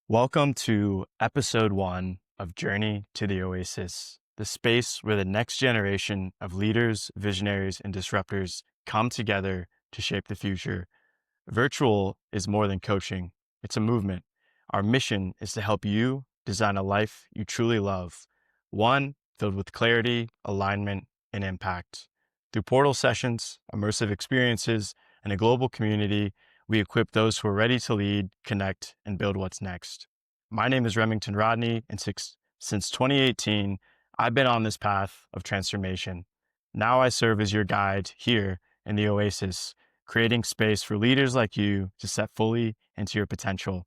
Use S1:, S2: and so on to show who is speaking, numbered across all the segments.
S1: Welcome to episode 1 of Journey to the Oasis, the space where the next generation of leaders, visionaries, and disruptors come together to shape the future. Vurtual is more than coaching, it's a movement. Our mission is to help you design a life you truly love, one filled with clarity, alignment, and impact. Through portal sessions, immersive experiences, and a global community, we equip those who are ready to lead, connect, and build what's next. My name is Remington Rodney, and since 2018, I've been on this path of transformation. Now I serve as your guide here in the Oasis, creating space for leaders like you to step fully into your potential.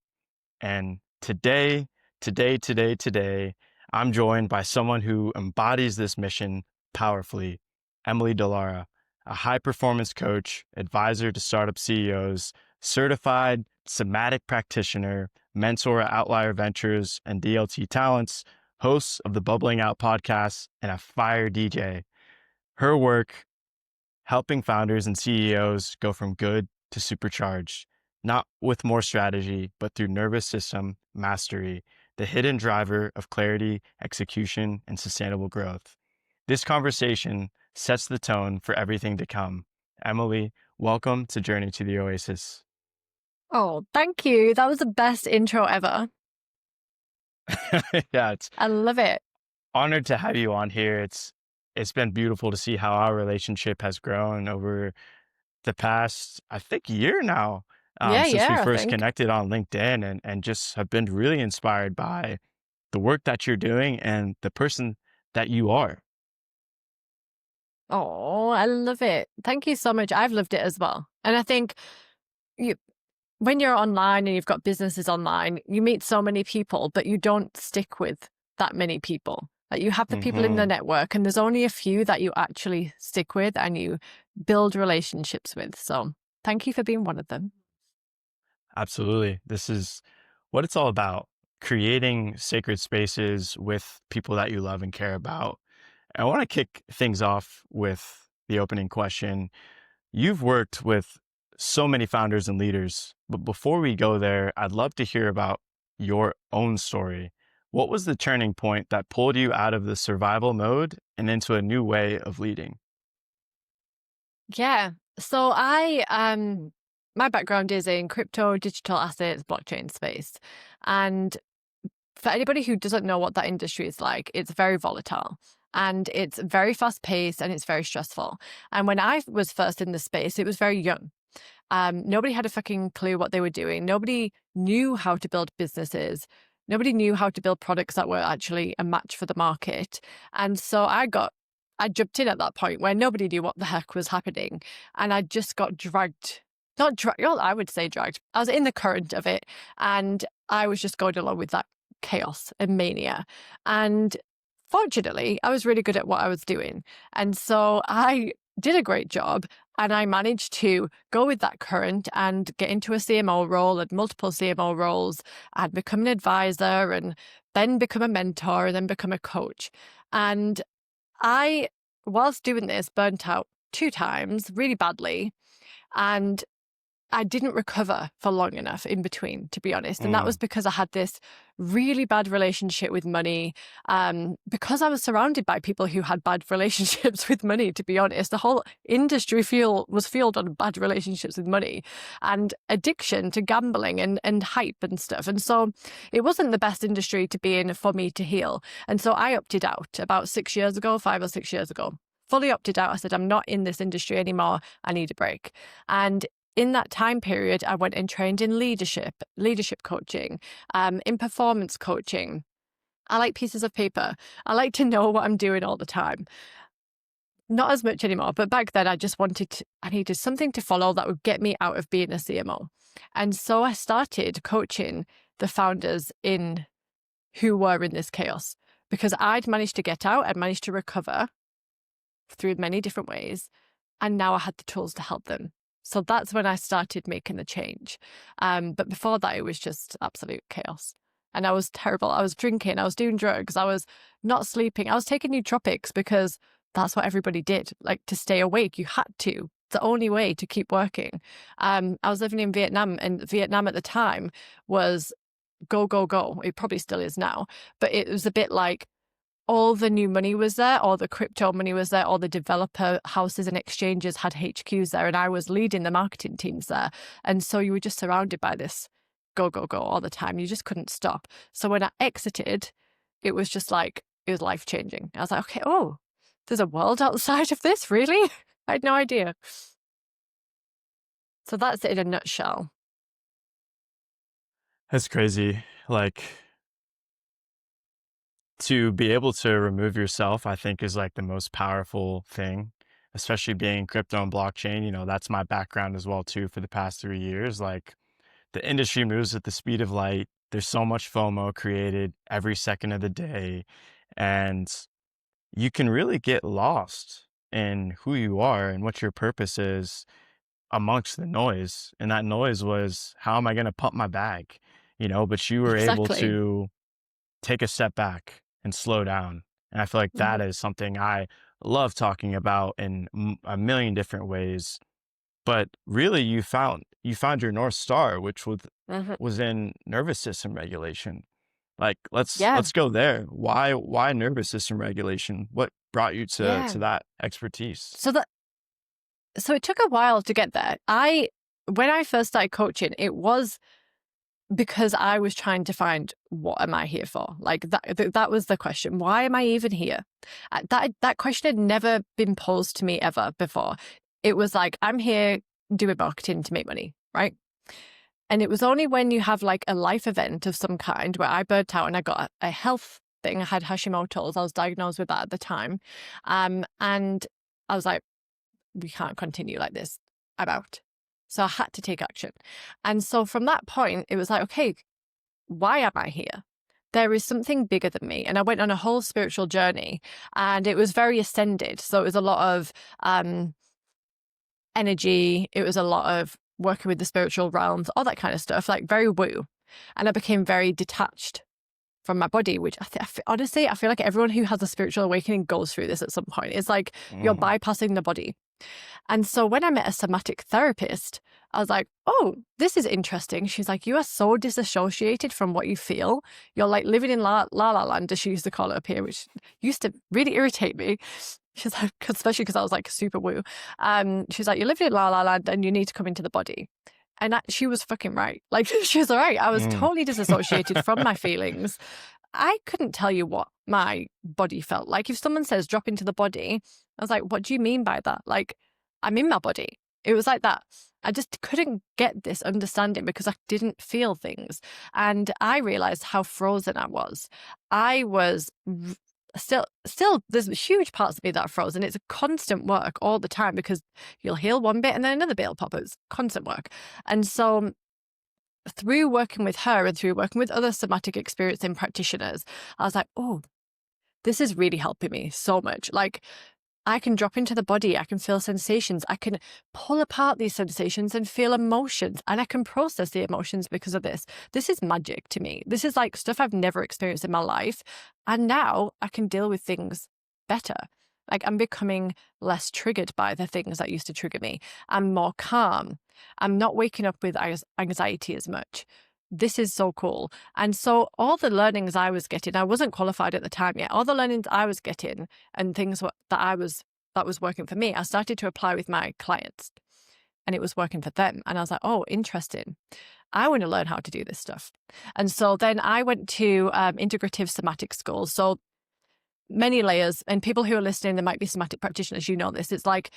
S1: And today, I'm joined by someone who embodies this mission powerfully, Emily Dallara, a high performance coach, advisor to startup CEOs, certified somatic practitioner, mentor at Outlier Ventures and DLT Talents, host of the Bubbling Out podcast, and a fire DJ. Her work helping founders and CEOs go from good to supercharged, not with more strategy, but through nervous system mastery, the hidden driver of clarity, execution, and sustainable growth. This conversation sets the tone for everything to come. Emily, welcome to Journey to the Oasis.
S2: Oh, thank you. That was the best intro ever.
S1: Yeah,
S2: I love it.
S1: Honored to have you on here. It's been beautiful to see how our relationship has grown over the past, I think, year now, since we
S2: I
S1: first
S2: think.
S1: connected on LinkedIn, and just have been really inspired by the work that you're doing and the person that you are.
S2: Oh, I love it. Thank you so much. I've loved it as well. And I think you, when you're online and you've got businesses online, you meet so many people, but you don't stick with that many people. Like you have the people in the
S1: Hmm.
S2: network, and there's only a few that you actually stick with and you build relationships with. So thank you for being one of them.
S1: Absolutely. This is what it's all about, creating sacred spaces with people that you love and care about. I want to kick things off with the opening question. You've worked with so many founders and leaders, but before we go there, I'd love to hear about your own story. What was the turning point that pulled you out of the survival mode and into a new way of leading?
S2: Yeah. So my background is in crypto, digital assets, blockchain space. And for anybody who doesn't know what that industry is like, it's very volatile and it's very fast paced and it's very stressful. And when I was first in the space, it was very young. Nobody had a fucking clue what they were doing. Nobody knew how to build businesses. Nobody knew how to build products that were actually a match for the market. And so I jumped in at that point where nobody knew what the heck was happening. And I just got dragged, not dragged, well, I would say dragged. I was in the current of it and I was just going along with that chaos and mania. And fortunately, I was really good at what I was doing. And so I did a great job and I managed to go with that current and get into a CMO role and multiple CMO roles and become an advisor and then become a mentor and then become a coach. And I, whilst doing this, burnt out 2 times really badly. And I didn't recover for long enough in between, to be honest. And that was
S1: Mm,
S2: because I had this really bad relationship with money. Because I was surrounded by people who had bad relationships with money, to be honest. The whole industry was fueled on bad relationships with money and addiction to gambling and hype and stuff. And so it wasn't the best industry to be in for me to heal. And so I opted out about 6 years ago, 5 or 6 years ago. Fully opted out. I said, I'm not in this industry anymore. I need a break. And in that time period, I went and trained in leadership coaching, in performance coaching. I like pieces of paper. I like to know what I'm doing all the time. Not as much anymore, but back then I needed something to follow that would get me out of being a CMO. And so I started coaching the founders who were in this chaos because I'd managed to get out, I'd managed to recover through many different ways. And now I had the tools to help them. So that's when I started making the change. But before that, it was just absolute chaos. And I was terrible. I was drinking, I was doing drugs, I was not sleeping. I was taking nootropics because that's what everybody did. Like to stay awake, you had to. The only way to keep working. I was living in Vietnam, and Vietnam at the time was go, go, go. It probably still is now, but it was a bit like all the new money was there, all the crypto money was there, all the developer houses and exchanges had HQs there, and I was leading the marketing teams there. And so you were just surrounded by this go, go, go all the time. You just couldn't stop. So when I exited, it was just like, it was life changing. I was like, okay, oh, there's a world outside of this, really? I had no idea. So that's it in a nutshell.
S1: That's crazy. Like, to be able to remove yourself, I think is like the most powerful thing, especially being crypto and blockchain. You know, that's my background as well too for the past 3 years. Like, the industry moves at the speed of light. There's so much FOMO created every second of the day, and you can really get lost in who you are and what your purpose is amongst the noise. And that noise was, how am I going to pump my bag? You know, but you were able
S2: Exactly.
S1: to take a step back and slow down. And I feel like that
S2: Mhm.
S1: is something I love talking about in a million different ways. But really, you found your North Star, which
S2: Mhm.
S1: was in nervous system regulation. Like,
S2: Yeah.
S1: let's go there. Why nervous system regulation? What brought you
S2: Yeah.
S1: to that expertise?
S2: So that so it took a while to get there. When I first started coaching, it was because I was trying to find, what am I here for? Like that was the question. Why am I even here? That question had never been posed to me ever before. It was like, I'm here doing marketing to make money, right? And it was only when you have like a life event of some kind where I burnt out and I got a health thing. I had Hashimoto's. I was diagnosed with that at the time. And I was like, we can't continue like this. I'm out. So I had to take action. And so from that point, it was like, okay, why am I here? There is something bigger than me. And I went on a whole spiritual journey, and it was very ascended. So it was a lot of energy. It was a lot of working with the spiritual realms, all that kind of stuff, like very woo. And I became very detached from my body, which honestly, I feel like everyone who has a spiritual awakening goes through this at some point. It's like you're
S1: Mhm.
S2: bypassing the body. And so when I met a somatic therapist, I was like, oh, this is interesting. She's like, you are so disassociated from what you feel. You're like living in la la land, as she used to call it up here, which used to really irritate me. She's like, especially because I was like super woo. She's like, you're living in la la land and you need to come into the body. And she was fucking right. Like, she was all right. I was
S1: Mm.
S2: totally disassociated from my feelings. I couldn't tell you what my body felt like. If someone says drop into the body, I was like, what do you mean by that? Like, I'm in my body. It was like that. I just couldn't get this understanding because I didn't feel things. And I realized how frozen I was. I was still, there's huge parts of me that are frozen. It's a constant work all the time because you'll heal one bit and then another bit will pop up. It's constant work. And so through working with her and through working with other somatic experiencing practitioners, I was like, oh, this is really helping me so much. Like, I can drop into the body. I can feel sensations. I can pull apart these sensations and feel emotions, and I can process the emotions because of this. This is magic to me. This is like stuff I've never experienced in my life. And now I can deal with things better. Like, I'm becoming less triggered by the things that used to trigger me. I'm more calm. I'm not waking up with anxiety as much. This is so cool. And so all the learnings I was getting, I wasn't qualified at the time yet. All the learnings I was getting and things that was working for me, I started to apply with my clients, and it was working for them. And I was like, oh, interesting. I want to learn how to do this stuff. And so then I went to integrative somatic schools. So many layers, and people who are listening, they might be somatic practitioners, you know this. It's like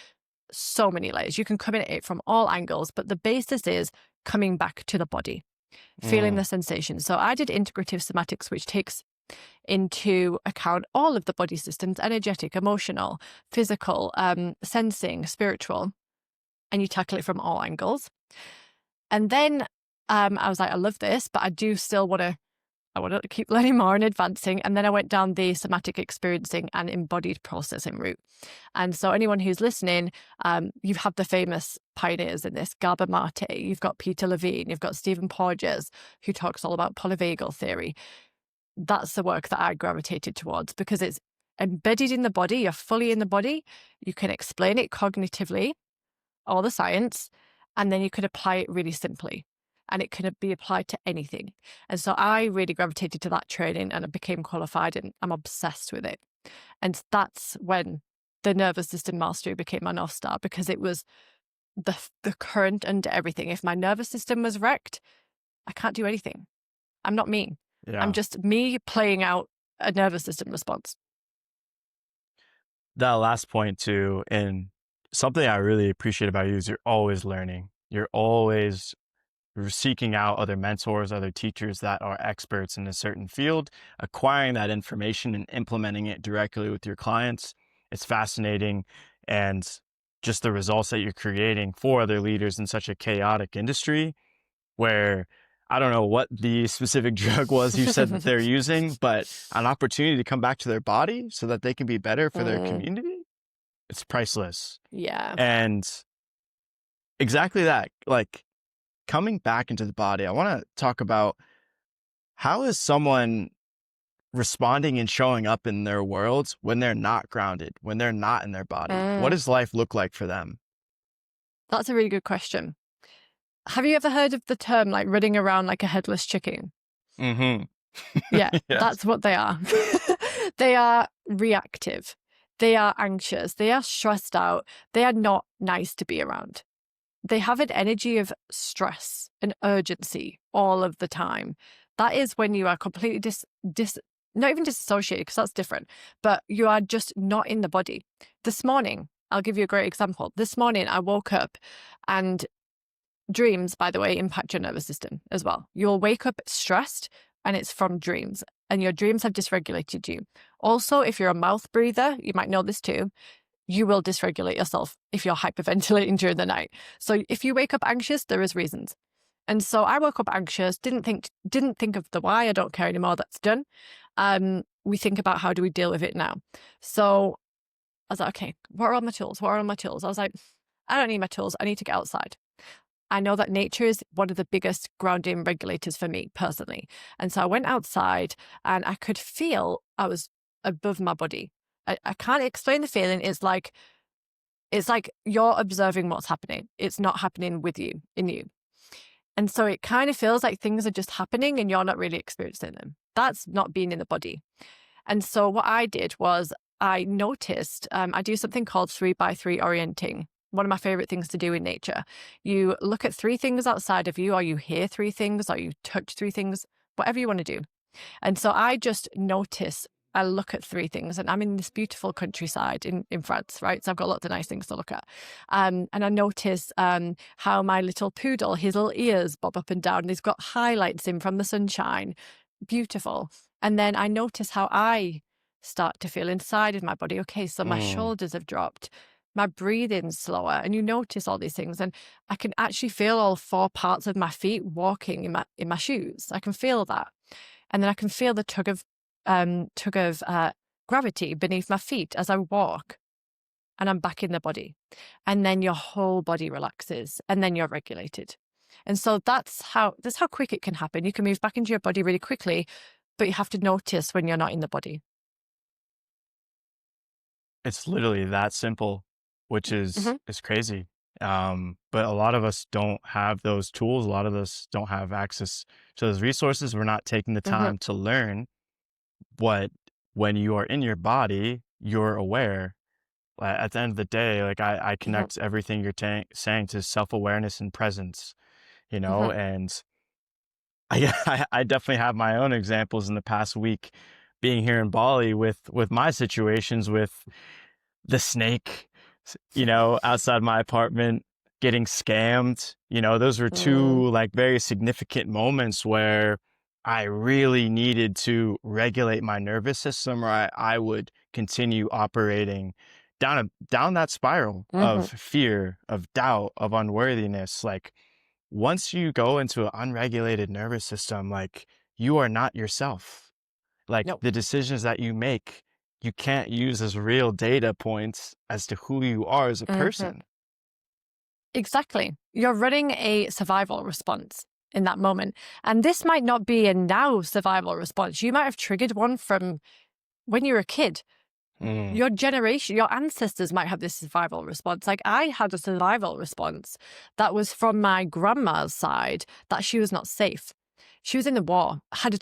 S2: so many layers. You can come at it from all angles, but the basis is coming back to the body, feeling
S1: Mm.
S2: the sensation. So I did integrative somatics, which takes into account all of the body systems: energetic, emotional, physical, sensing, spiritual, and you tackle it from all angles. And then I was like, I love this, but I do still I want to keep learning more and advancing. And then I went down the somatic experiencing and embodied processing route. And so anyone who's listening, you have the famous pioneers in this, Gabor Mate, you've got Peter Levine, you've got Stephen Porges, who talks all about polyvagal theory. That's the work that I gravitated towards because it's embedded in the body. You're fully in the body. You can explain it cognitively, all the science, and then you could apply it really simply. and it can be applied to anything. And so I really gravitated to that training and I became qualified and I'm obsessed with it. And that's when the nervous system mastery became my North Star, because it was the current under everything. If my nervous system was wrecked, I can't do anything. I'm not me. I'm
S1: Yeah.
S2: just me playing out a nervous system response.
S1: That last point too, and something I really appreciate about you is you're always learning. You're always seeking out other mentors, other teachers that are experts in a certain field, acquiring that information and implementing it directly with your clients. It's fascinating. And just the results that you're creating for other leaders in such a chaotic industry where I don't know what the specific drug was you said that they're using, but an opportunity to come back to their body so that they can be better for their community, it's priceless.
S2: Yeah.
S1: And exactly that, like coming back into the body, I want to talk about how is someone responding and showing up in their worlds when they're not grounded, when they're not in their body? What does life look like for them?
S2: That's a really good question. Have you ever heard of the term like running around like a headless chicken?
S1: Mm-hmm.
S2: Yeah,
S1: Yes.
S2: that's what they are. They are reactive. They are anxious. They are stressed out. They are not nice to be around. They have an energy of stress and urgency all of the time. That is when you are completely not even disassociated, because that's different, but you are just not in the body. This morning, I'll give you a great example. This morning, I woke up, and dreams, by the way, impact your nervous system as well. You'll wake up stressed, and it's from dreams, and your dreams have dysregulated you. Also, if you're a mouth breather, you might know this too, you will dysregulate yourself if you're hyperventilating during the night. So if you wake up anxious, there is reasons. And so I woke up anxious, didn't think of the why. I don't care anymore. That's done. We think about how do we deal with it now. So I was like, okay, what are all my tools? What are all my tools? I was like, I don't need my tools. I need to get outside. I know that nature is one of the biggest grounding regulators for me personally. And so I went outside and I could feel I was above my body. I can't explain the feeling. It's like you're observing what's happening. It's not happening with you, in you. And so it kind of feels like things are just happening and you're not really experiencing them. That's not being in the body. And so what I did was I noticed, I do something called 3x3 orienting. One of my favorite things to do in nature. You look at 3 things outside of you, or you hear 3 things, or you touch 3 things, whatever you want to do. And so I just notice, I look at 3 things, and I'm in this beautiful countryside in France, right? So I've got lots of nice things to look at. And I notice how my little poodle, his little ears bob up and down. And he's got highlights in from the sunshine. Beautiful. And then I notice how I start to feel inside of my body. Okay, so my shoulders have dropped. My breathing's slower, and you notice all these things. And I can actually feel all 4 parts of my feet walking in my shoes. I can feel that. And then I can feel the tug of gravity beneath my feet as I walk, and I'm back in the body. And then your whole body relaxes, and then you're regulated. And so that's how quick it can happen. You can move back into your body really quickly, but you have to notice when you're not in the body.
S1: It's literally that simple, which is crazy. But a lot of us don't have those tools. A lot of us don't have access to those resources. We're not taking the time to learn when you are in your body, you're aware. At the end of the day, like I connect everything you're saying to self-awareness and presence, and I definitely have my own examples in the past week being here in Bali with my situations with the snake, outside my apartment, getting scammed. Those were 2 like very significant moments where I really needed to regulate my nervous system, or I would continue operating down that spiral of fear, of doubt, of unworthiness. Like once you go into an unregulated nervous system, like you are not yourself. Like
S2: Nope.
S1: the decisions that you make, you can't use as real data points as to who you are as a person.
S2: Exactly. You're running a survival response in that moment. And this might not be a now survival response. You might have triggered one from when you were a kid.
S1: Mm.
S2: Your generation, your ancestors might have this survival response. Like I had a survival response that was from my grandma's side, that she was not safe. She was in the war, had a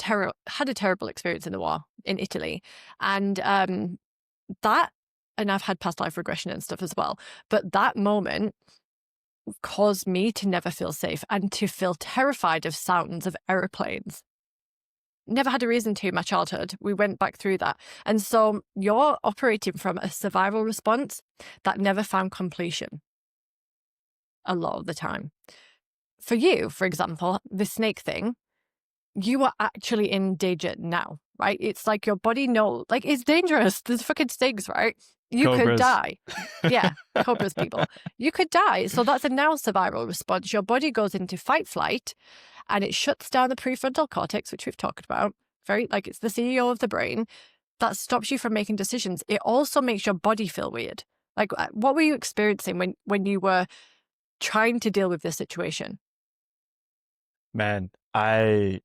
S2: terrible experience in the war in Italy. And that, and I've had past life regression and stuff as well. But that moment caused me to never feel safe and to feel terrified of sounds of airplanes. Never had a reason to in my childhood. We went back through that. And so you're operating from a survival response that never found completion a lot of the time. For you, for example, the snake thing, you are actually in danger now, right? It's like your body knows, like it's dangerous. There's fucking snakes, right? You could
S1: Cobras.
S2: die. Yeah, cobras, people. You could die. So that's a now survival response. Your body goes into fight flight and it shuts down the prefrontal cortex, which we've talked about. Very, like it's the CEO of the brain that stops you from making decisions. It also makes your body feel weird. Like, what were you experiencing when you were trying to deal with this situation?
S1: Man, I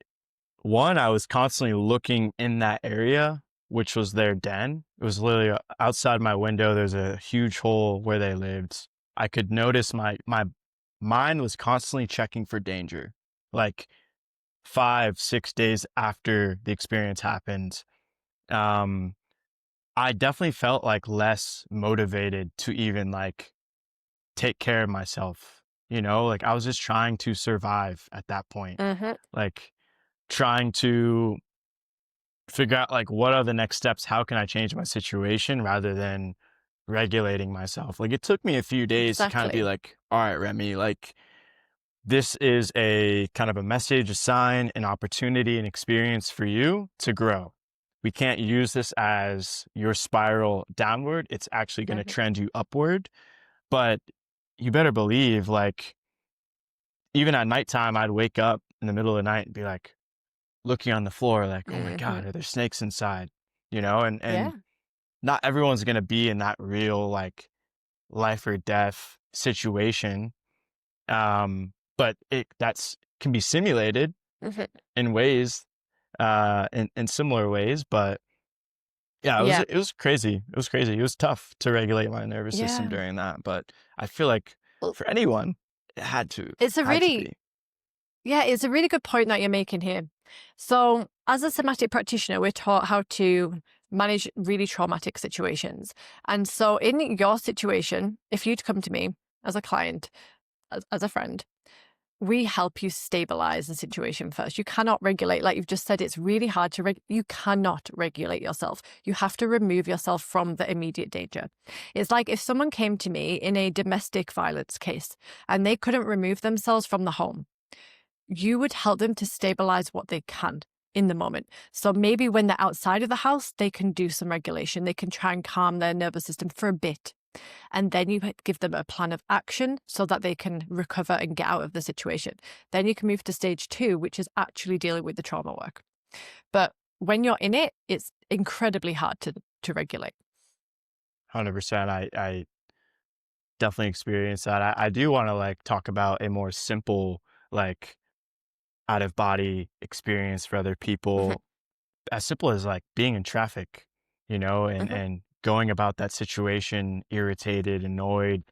S1: was constantly looking in that area, which was their den. It was literally outside my window. There's a huge hole where they lived. I could notice my mind was constantly checking for danger. Like 5-6 days after the experience happened, I definitely felt like less motivated to even like take care of myself. Like I was just trying to survive at that point.
S2: Mm-hmm.
S1: Like trying to figure out like what are the next steps, how can I change my situation rather than regulating myself. Like it took me a few days to kind of be
S2: Exactly.
S1: like, all right, Remy, like this is a kind of a message, a sign, an opportunity, an experience for you to grow. We can't use this as your spiral downward. It's actually going to
S2: Mm-hmm.
S1: trend you upward. But you better believe, like, even at nighttime, I'd wake up in the middle of the night and be like, looking on the floor, like, oh my
S2: Mm-hmm.
S1: God, are there snakes inside? And
S2: Yeah.
S1: not everyone's going to be in that real, like, life or death situation. But that's can be simulated
S2: Mm-hmm.
S1: in ways, in similar ways. But yeah,
S2: Yeah.
S1: it was crazy. It was crazy. It was tough to regulate my nervous system
S2: Yeah.
S1: during that. But I feel like
S2: Well,
S1: for anyone, it
S2: it's a
S1: had to
S2: really,
S1: be.
S2: yeah, it's a really good point that you're making here. So, as a somatic practitioner, we're taught how to manage really traumatic situations. And so, in your situation, if you'd come to me as a client, as a friend, we help you stabilize the situation first. You cannot regulate, like you've just said, it's really hard to you cannot regulate yourself. You have to remove yourself from the immediate danger. It's like if someone came to me in a domestic violence case and they couldn't remove themselves from the home, you would help them to stabilize what they can in the moment. So maybe when they're outside of the house, they can do some regulation. They can try and calm their nervous system for a bit. And then you give them a plan of action so that they can recover and get out of the situation. Then you can move to stage 2, which is actually dealing with the trauma work. But when you're in it, it's incredibly hard to regulate.
S1: 100%. I definitely experienced that. I do want to like talk about a more simple, like out of body experience for other
S2: Hmm.
S1: people, as simple as like being in traffic,
S2: Hmm.
S1: and going about that situation irritated, annoyed.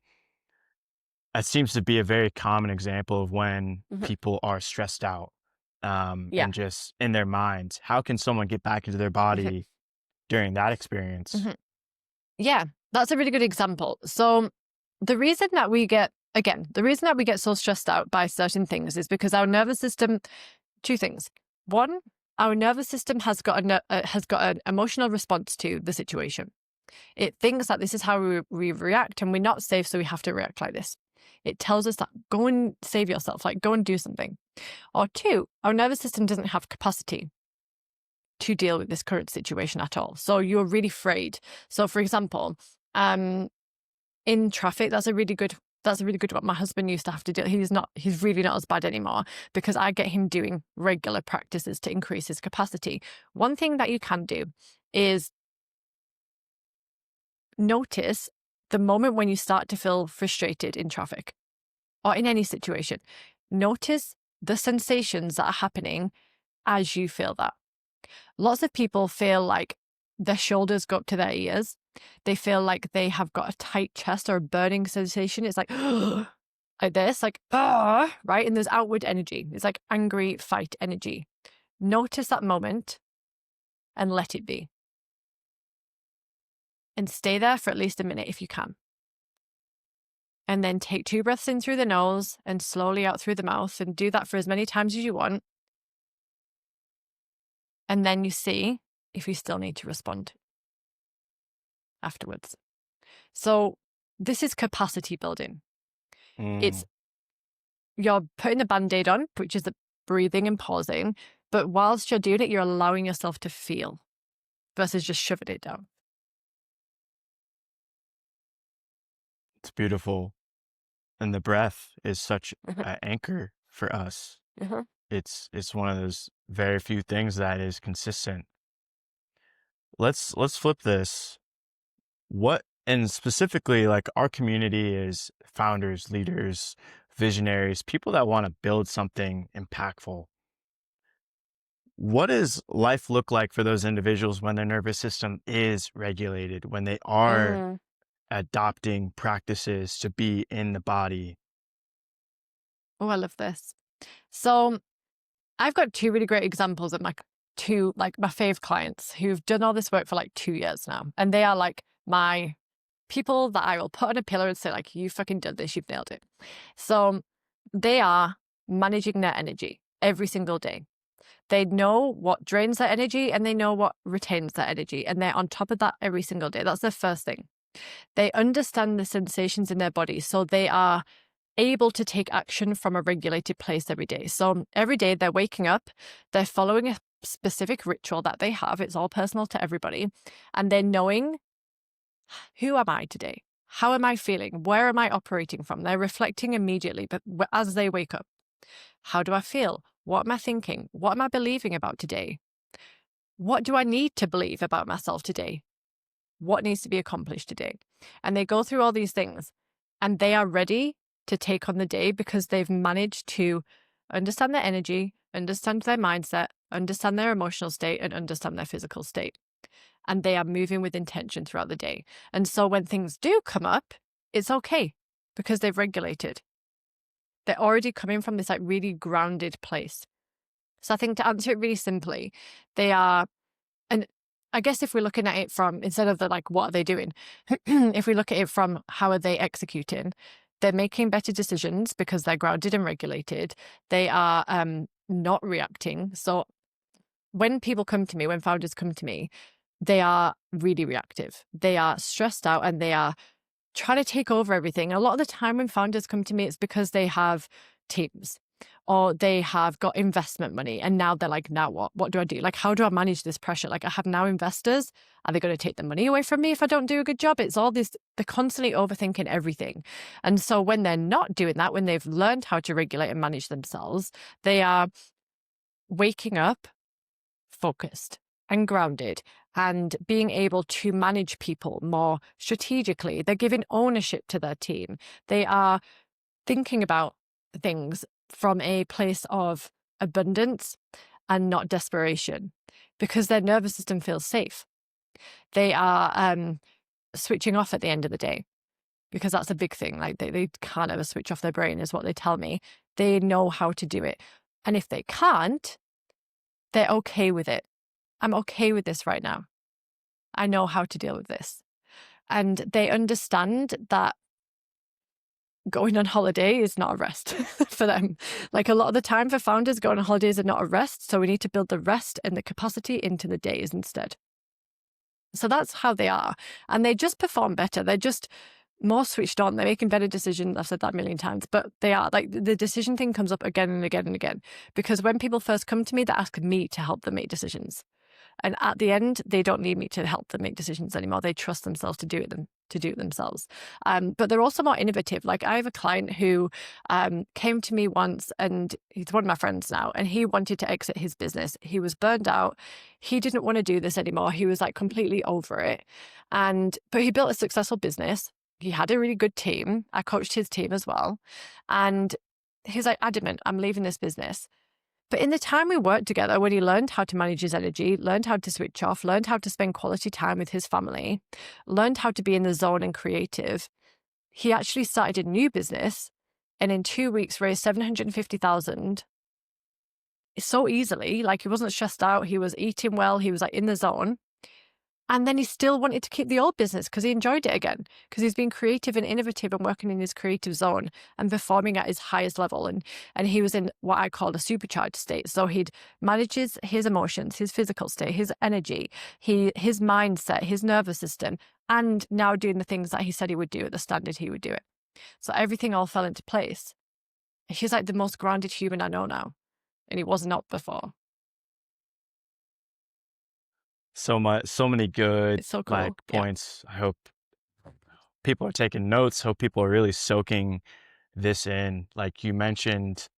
S1: That seems to be a very common example of when
S2: Hmm.
S1: people are stressed out,
S2: Yeah.
S1: and just in their minds. How can someone get back into their
S2: Hmm.
S1: body during that experience?
S2: Hmm. Yeah, that's a really good example. So the reason that we get, again, the reason that we get so stressed out by certain things is because our nervous system, two things. One, our nervous system has got an emotional response to the situation. It thinks that this is how we react and we're not safe, so we have to react like this. It tells us that go and save yourself, like go and do something. Or two, our nervous system doesn't have capacity to deal with this current situation at all. So you're really afraid. So for example, in traffic, that's a really good one. My husband used to have to do. He's really not as bad anymore because I get him doing regular practices to increase his capacity. One thing that you can do is notice the moment when you start to feel frustrated in traffic or in any situation. Notice the sensations that are happening as you feel that. Lots of people feel like their shoulders go up to their ears. They feel like they have got a tight chest or a burning sensation. It's like, like this, like, right? And there's outward energy. It's like angry fight energy. Notice that moment and let it be. And stay there for at least a minute if you can. And then take 2 breaths in through the nose and slowly out through the mouth, and do that for as many times as you want. And then you see if you still need to respond afterwards. So this is capacity building. It's you're putting the Band-Aid on, which is the breathing and pausing, but whilst you're doing it, you're allowing yourself to feel versus just shoving it down.
S1: It's beautiful. And the breath is such an anchor for us. It's one of those very few things that is consistent. Let's flip this. What, and specifically, like, our community is founders, leaders, visionaries, people that want to build something impactful. What does life look like for those individuals when their nervous system is regulated, when they are adopting practices to be in the body?
S2: Oh, I love this. So I've got 2 really great examples of my fave clients who've done all this work for like 2 years now. And they are like my people that I will put on a pillar and say, like, you fucking did this, you've nailed it. So they are managing their energy every single day. They know what drains their energy and they know what retains their energy. And they're on top of that every single day. That's the first thing. They understand the sensations in their body. So they are able to take action from a regulated place every day. So every day they're waking up, they're following a specific ritual that they have. It's all personal to everybody. And they're knowing, who am I today? How am I feeling? Where am I operating from? They're reflecting immediately, but as they wake up, how do I feel? What am I thinking? What am I believing about today? What do I need to believe about myself today? What needs to be accomplished today? And they go through all these things and they are ready to take on the day because they've managed to understand their energy, understand their mindset, understand their emotional state, and understand their physical state. And they are moving with intention throughout the day. And so when things do come up, it's okay because they've regulated. They're already coming from this like really grounded place. So I think, to answer it really simply, they are, and I guess if we're looking at it from, instead of the like, what are they doing? If we look at it from how are they executing, they're making better decisions because they're grounded and regulated. They are not reacting. So when people come to me, when founders come to me, they are really reactive. They are stressed out and they are trying to take over everything. A lot of the time when founders come to me, it's because they have teams or they have got investment money. And now they're like, now what? What do I do? Like, how do I manage this pressure? Like, I have now investors. Are they going to take the money away from me if I don't do a good job? It's all this, they're constantly overthinking everything. And so when they're not doing that, when they've learned how to regulate and manage themselves, they are waking up focused and grounded and being able to manage people more strategically. They're giving ownership to their team. They are thinking about things from a place of abundance and not desperation because their nervous system feels safe. They are switching off at the end of the day because that's a big thing. Like they can't ever switch off their brain is what they tell me. They know how to do it. And if they can't, they're okay with it. I'm okay with this right now. I know how to deal with this. And they understand that going on holiday is not a rest for them. Like, a lot of the time for founders, going on holidays are not a rest. So we need to build the rest and the capacity into the days instead. So that's how they are. And they just perform better. They're just more switched on. They're making better decisions. I've said that a million times, but they are. Like, the decision thing comes up again and again and again. Because when people first come to me, they ask me to help them make decisions. And at the end, they don't need me to help them make decisions anymore. They trust themselves to do it themselves. But they're also more innovative. Like, I have a client who came to me once, and he's one of my friends now, and he wanted to exit his business. He was burned out. He didn't want to do this anymore. He was like completely over it. But he built a successful business. He had a really good team. I coached his team as well. And he's like adamant, I'm leaving this business. But in the time we worked together, when he learned how to manage his energy, learned how to switch off, learned how to spend quality time with his family, learned how to be in the zone and creative, he actually started a new business and in 2 weeks raised 750,000 so easily. Like, he wasn't stressed out. He was eating well. He was like in the zone. And then he still wanted to keep the old business because he enjoyed it again, because he's been creative and innovative and working in his creative zone and performing at his highest level. And he was in what I call a supercharged state. So he'd manages his emotions, his physical state, his energy, his mindset, his nervous system, and now doing the things that he said he would do at the standard he would do it. So everything all fell into place. He's like the most grounded human I know now, and he was not before.
S1: So many good
S2: It's so
S1: like
S2: cool. Yeah.
S1: points. I hope people are taking notes. Hope people are really soaking this in. Like you mentioned,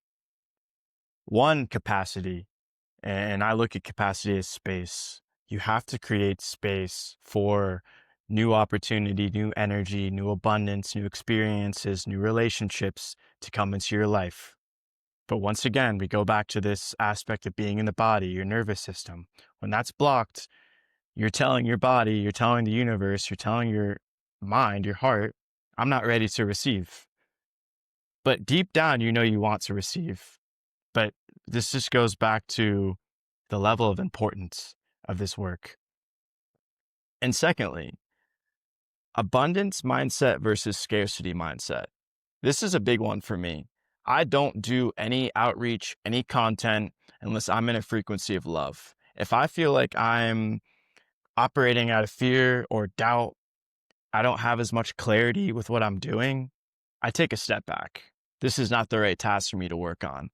S1: one, capacity, and I look at capacity as space. You have to create space for new opportunity, new energy, new abundance, new experiences, new relationships to come into your life. But once again, we go back to this aspect of being in the body, your nervous system. When that's blocked, you're telling your body, you're telling the universe, you're telling your mind, your heart, I'm not ready to receive. But deep down, you know you want to receive. But this just goes back to the level of importance of this work. And secondly, abundance mindset versus scarcity mindset. This is a big one for me. I don't do any outreach, any content, unless I'm in a frequency of love. If I feel like I'm operating out of fear or doubt, I don't have as much clarity with what I'm doing, I take a step back. This is not the right task for me to work on.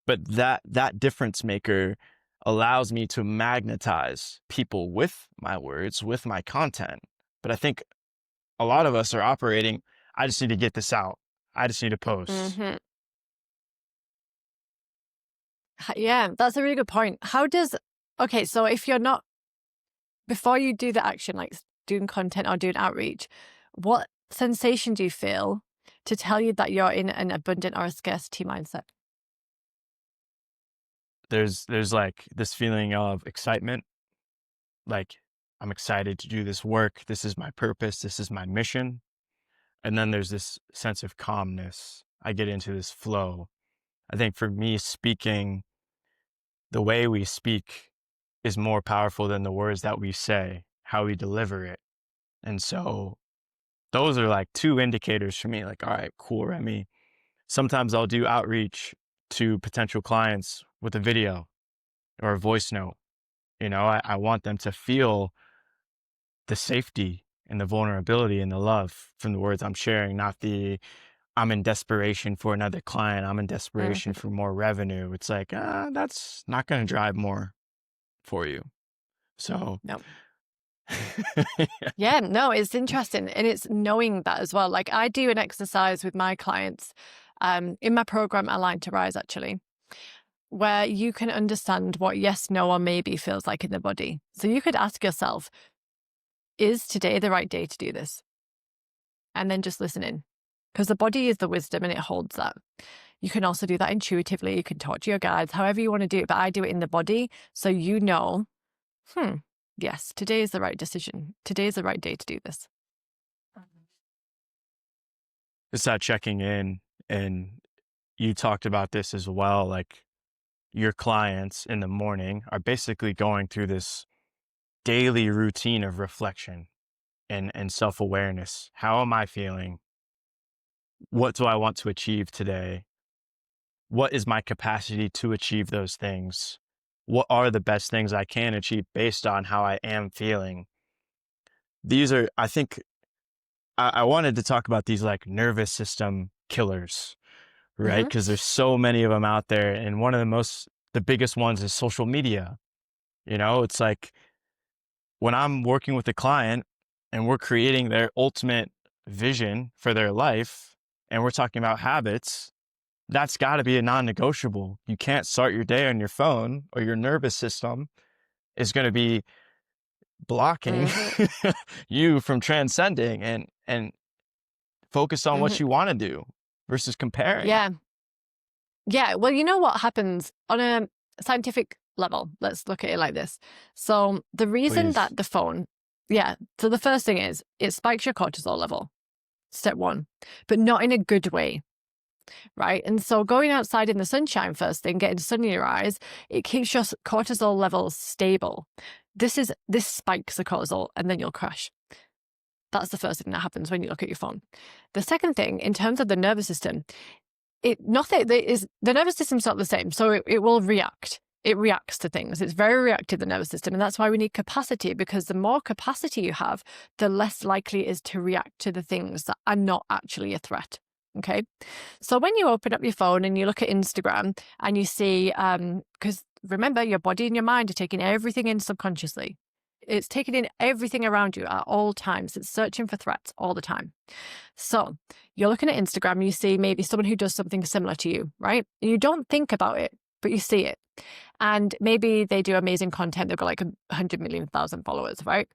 S1: But that difference maker allows me to magnetize people with my words, with my content. But I think a lot of us are operating, I just need to get this out. I just need to post.
S2: Mm-hmm. Yeah, that's a really good point. Okay, so if you're not, before you do the action, like doing content or doing outreach, what sensation do you feel to tell you that you're in an abundant or a scarcity mindset?
S1: There's like this feeling of excitement, like I'm excited to do this work. This is my purpose. This is my mission. And then there's this sense of calmness. I get into this flow. I think for me, speaking, the way we speak is more powerful than the words that we say, how we deliver it. And so those are like two indicators for me. Like, all right, cool, Remy. Sometimes I'll do outreach to potential clients with a video or a voice note. You know, I want them to feel the safety and the vulnerability and the love from the words I'm sharing, not the I'm in desperation for another client. I'm in desperation
S2: Mm-hmm.
S1: for more revenue. It's like, that's not going to drive more for you. So,
S2: No. Yeah, no, it's interesting. And it's knowing that as well. Like, I do an exercise with my clients in my program, Align to Rise, actually, where you can understand what yes, no, or maybe feels like in the body. So you could ask yourself, is today the right day to do this? And then just listen in, because the body is the wisdom and it holds that. You can also do that intuitively. You can talk to your guides, however you want to do it. But I do it in the body. So you know, yes, today is the right decision. Today is the right day to do this.
S1: it's that checking in. And you talked about this as well. Like your clients in the morning are basically going through this daily routine of reflection and self-awareness. How am I feeling? What do I want to achieve today? What is my capacity to achieve those things? What are the best things I can achieve based on how I am feeling? These are, I think, I wanted to talk about these like nervous system killers, right?
S2: Mm-hmm.
S1: Because there's so many of them out there. And one of the biggest ones is social media. You know, it's like when I'm working with a client and we're creating their ultimate vision for their life and we're talking about habits, that's got to be a non-negotiable. You can't start your day on your phone or your nervous system is going to be blocking
S2: Mm-hmm.
S1: you from transcending and focus on
S2: Mm-hmm.
S1: what you want to do versus comparing.
S2: Yeah. Yeah, well, you know what happens on a scientific level? Let's look at it like this. So the reason
S1: Please.
S2: that the phone, yeah, so the first thing is it spikes your cortisol level, step one, but not in a good way, right? And so going outside in the sunshine first thing, getting sun in your eyes, it keeps your cortisol levels stable. This spikes the cortisol and then you'll crash. That's the first thing that happens when you look at your phone. The second thing, in terms of the nervous system, the nervous system's not the same, so it will react. It reacts to things. It's very reactive, the nervous system, and that's why we need capacity, because the more capacity you have, the less likely it is to react to the things that are not actually a threat. Okay, so when you open up your phone and you look at Instagram and you see, because remember, your body and your mind are taking everything in subconsciously. It's taking in everything around you at all times. It's searching for threats all the time. So you're looking at Instagram and you see maybe someone who does something similar to you, right? And you don't think about it, but you see it. And maybe they do amazing content. They've got like 100 million thousand followers, right?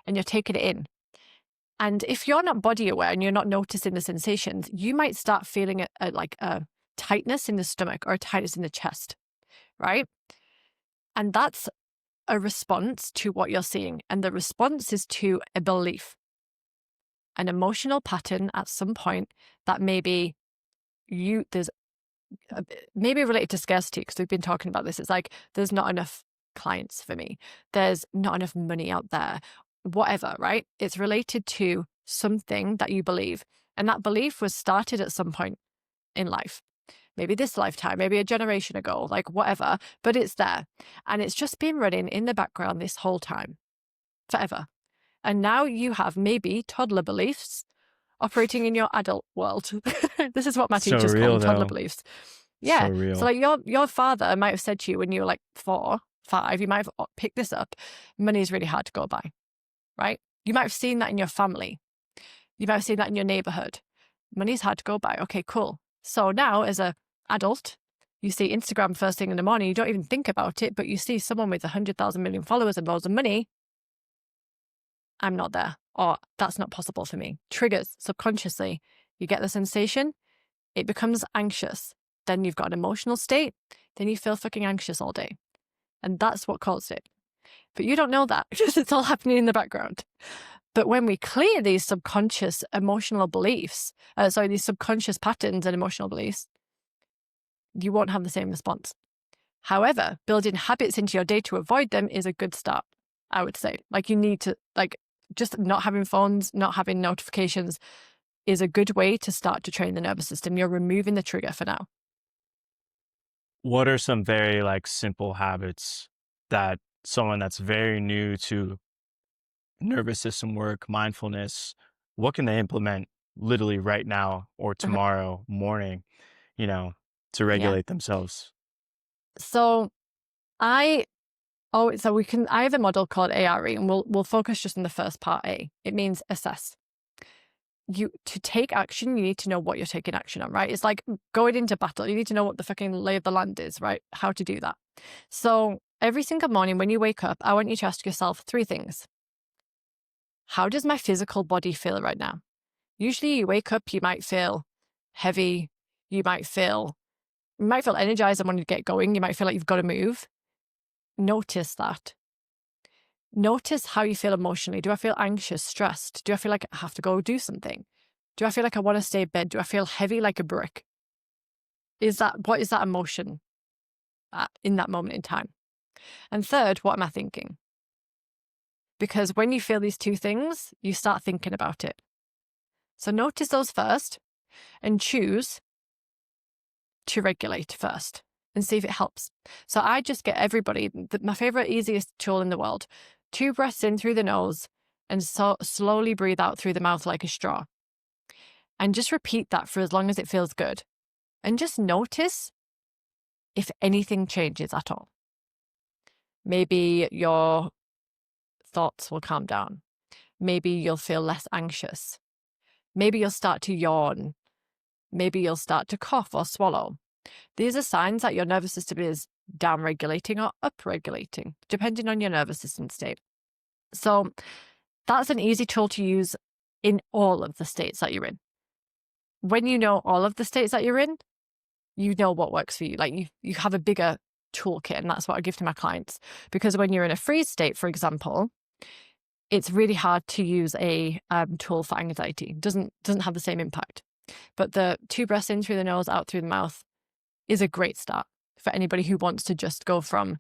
S2: And you're taking it in. And if you're not body aware and you're not noticing the sensations, you might start feeling like a tightness in the stomach or a tightness in the chest, right? And that's a response to what you're seeing. And the response is to a belief, an emotional pattern at some point that maybe there's maybe related to scarcity, because we've been talking about this. It's like, there's not enough clients for me. There's not enough money out there, whatever, right? It's related to something that you believe. And that belief was started at some point in life. Maybe this lifetime, maybe a generation ago, like whatever, but it's there. And it's just been running in the background this whole time, forever. And now you have maybe toddler beliefs operating in your adult world. This is what my
S1: So
S2: teachers call
S1: real
S2: them, toddler
S1: though.
S2: beliefs.
S1: So
S2: Yeah. So
S1: real.
S2: like your father might have said to you when you were like 4, 5, you might have picked this up. Money is really hard to go by, right? You might have seen that in your family. You might have seen that in your neighborhood. Money is hard to go by. Okay, cool. So now as a adult, you see Instagram first thing in the morning, you don't even think about it, but you see someone with 100,000 million followers and loads of money. I'm not there, or that's not possible for me. Triggers subconsciously. You get the sensation, it becomes anxious. Then you've got an emotional state, then you feel fucking anxious all day. And that's what caused it. But you don't know that because it's all happening in the background. But when we clear these subconscious emotional beliefs, these subconscious patterns and emotional beliefs, you won't have the same response. However, building habits into your day to avoid them is a good start, I would say. Like, you need to, just not having phones, not having notifications is a good way to start to train the nervous system. You're removing the trigger for now.
S1: What are some very simple habits that someone that's very new to nervous system work, mindfulness, what can they implement literally right now or tomorrow morning, you know, to
S2: Yeah.
S1: regulate themselves?
S2: So I have a model called ARE, and we'll focus just on the first part, A. It means assess. To take action, you need to know what you're taking action on, right? It's like going into battle. You need to know what the fucking lay of the land is, right? How to do that. So every single morning when you wake up, I want you to ask yourself 3 things. How does my physical body feel right now? Usually you wake up, you might feel heavy. You might feel energized and want to get going. You might feel like you've got to move. Notice that. Notice how you feel emotionally. Do I feel anxious, stressed? Do I feel like I have to go do something? Do I feel like I want to stay in bed? Do I feel heavy like a brick? What is that emotion in that moment in time? And third, what am I thinking? Because when you feel these 2 things, you start thinking about it. So notice those first and choose to regulate first and see if it helps. So I just get everybody, my favorite, easiest tool in the world, 2 breaths in through the nose and slowly breathe out through the mouth like a straw. And just repeat that for as long as it feels good. And just notice if anything changes at all. Maybe your thoughts will calm down. Maybe you'll feel less anxious. Maybe you'll start to yawn. Maybe you'll start to cough or swallow. These are signs that your nervous system is down-regulating or up-regulating, depending on your nervous system state. So that's an easy tool to use in all of the states that you're in. When you know all of the states that you're in, you know what works for you. Like you have a bigger toolkit, and that's what I give to my clients. Because when you're in a freeze state, for example, it's really hard to use a tool for anxiety. Doesn't have the same impact. But the 2 breaths in through the nose, out through the mouth is a great start for anybody who wants to just go from,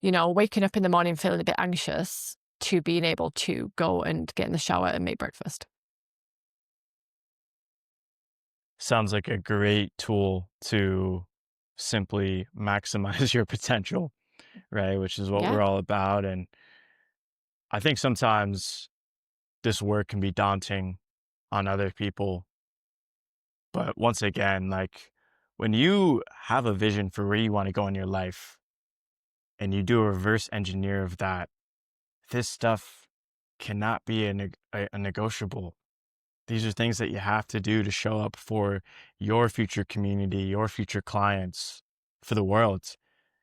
S2: waking up in the morning feeling a bit anxious to being able to go and get in the shower and make breakfast.
S1: Sounds like a great tool to simply maximize your potential, right? Which is what
S2: Yeah.
S1: we're all about. And I think sometimes this work can be daunting on other people. But once again, like when you have a vision for where you want to go in your life and you do a reverse engineer of that, this stuff cannot be a negotiable. These are things that you have to do to show up for your future community, your future clients, for the world,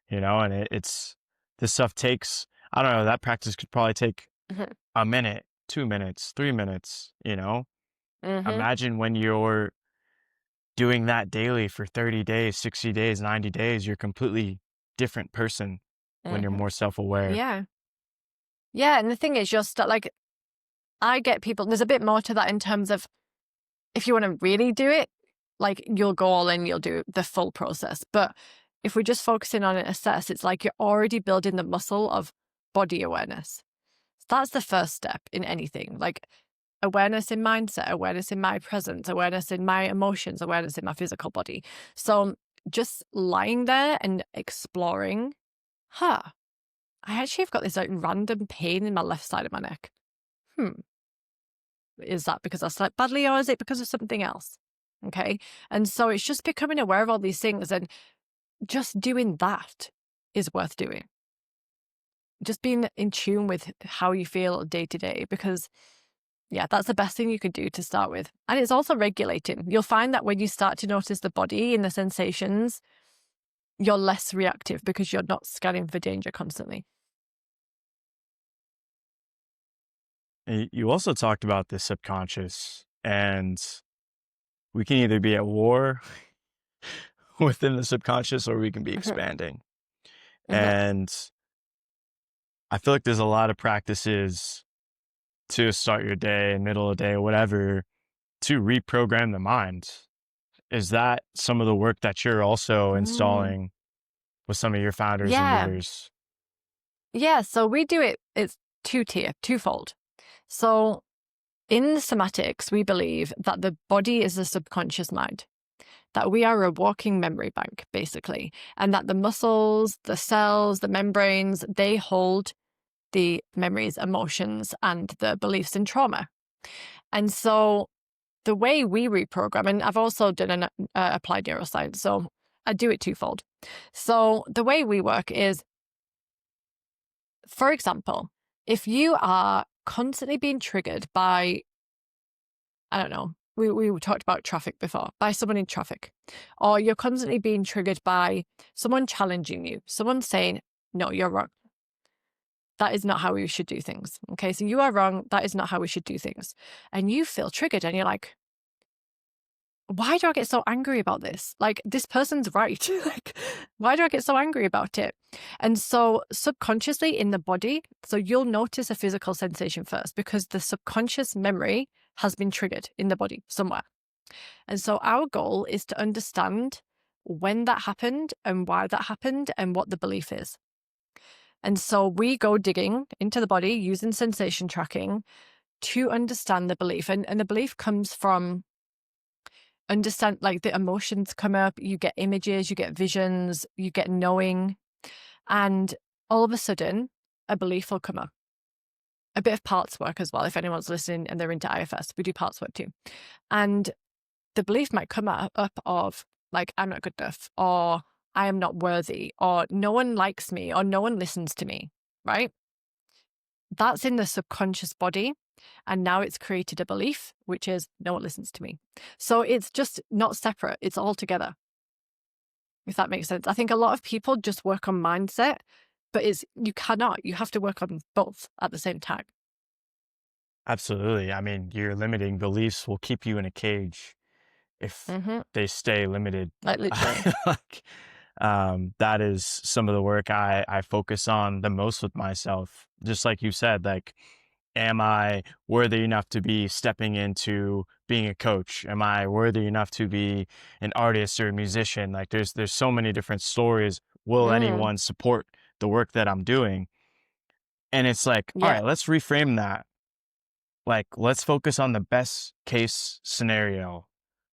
S1: and it's this stuff takes, I don't know, that practice could probably take
S2: Hmm.
S1: a minute, 2 minutes, 3 minutes.
S2: Hmm.
S1: Imagine when you're doing that daily for 30 days, 60 days, 90 days, you're a completely different person when you're
S2: Hmm.
S1: more self-aware.
S2: Yeah. Yeah. And the thing is just that, like, I get people, there's a bit more to that in terms of if you want to really do it, like you'll go all in, you'll do the full process. But if we're just focusing on it, assess, it's like you're already building the muscle of body awareness. That's the first step in anything, like awareness in mindset, awareness in my presence, awareness in my emotions, awareness in my physical body. So just lying there and exploring, I actually have got this like random pain in my left side of my neck. Is that because I slept badly, or is it because of something else? Okay. And so it's just becoming aware of all these things, and just doing that is worth doing. Just being in tune with how you feel day to day, because yeah, that's the best thing you could do to start with. And it's also regulating. You'll find that when you start to notice the body and the sensations, you're less reactive because you're not scanning for danger constantly.
S1: And you also talked about the subconscious, and we can either be at war within the subconscious or we can be
S2: Hmm.
S1: expanding.
S2: Hmm.
S1: And I feel like there's a lot of practices to start your day, middle of the day, whatever, to reprogram the mind. Is that some of the work that you're also
S2: Mm.
S1: installing with some of your founders and
S2: Yeah.
S1: leaders?
S2: Yeah. So we do it, it's twofold. So in somatics, we believe that the body is a subconscious mind, that we are a walking memory bank, basically, and that the muscles, the cells, the membranes, they hold the memories, emotions, and the beliefs in trauma. And so the way we reprogram, and I've also done an applied neuroscience, so I do it twofold. So the way we work is, for example, if you are constantly being triggered by, I don't know, we talked about traffic before, by someone in traffic, or you're constantly being triggered by someone challenging you, someone saying, no, you're wrong. That is not how we should do things. Okay, so you are wrong. That is not how we should do things. And you feel triggered and you're like, why do I get so angry about this? Like, this person's right. Like, why do I get so angry about it? And so, subconsciously in the body, so you'll notice a physical sensation first because the subconscious memory has been triggered in the body somewhere. And so, our goal is to understand when that happened and why that happened and what the belief is. And so, we go digging into the body using sensation tracking to understand the belief. And the belief comes from understand, like the emotions come up, you get images, you get visions, you get knowing, and all of a sudden a belief will come up. A bit of parts work as well. If anyone's listening and they're into IFS, we do parts work too. And the belief might come up of like, I'm not good enough, or I am not worthy, or no one likes me, or no one listens to me, right? That's in the subconscious body. And now it's created a belief, which is no one listens to me. So it's just not separate. It's all together, if that makes sense. I think a lot of people just work on mindset, but you cannot. You have to work on both at the same time.
S1: Absolutely. I mean, your limiting beliefs will keep you in a cage if
S2: Mm-hmm.
S1: they stay limited.
S2: Like literally.
S1: Like, that is some of the work I focus on the most with myself. Just like you said, like, am I worthy enough to be stepping into being a coach? Am I worthy enough to be an artist or a musician? Like, there's so many different stories. Will
S2: Mm,
S1: anyone support the work that I'm doing? And it's like, all
S2: yeah.
S1: right, let's reframe that. Like, let's focus on the best case scenario.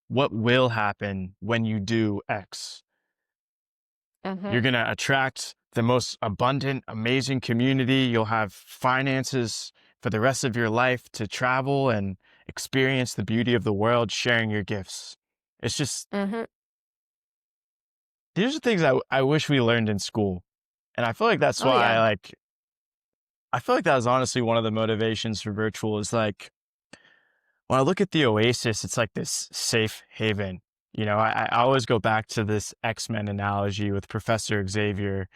S1: What will happen when you do X?
S2: Mm-hmm.
S1: You're going to attract the most abundant, amazing community. You'll have finances for the rest of your life to travel and experience the beauty of the world, sharing your gifts. It's just,
S2: Mm-hmm.
S1: these are things I wish we learned in school. And I feel like that's
S2: Oh
S1: why,
S2: yeah.
S1: like, I feel like that was honestly one of the motivations for Vurtual is like, when I look at the Oasis, it's like this safe haven. You know, I always go back to this X-Men analogy with Professor Xavier,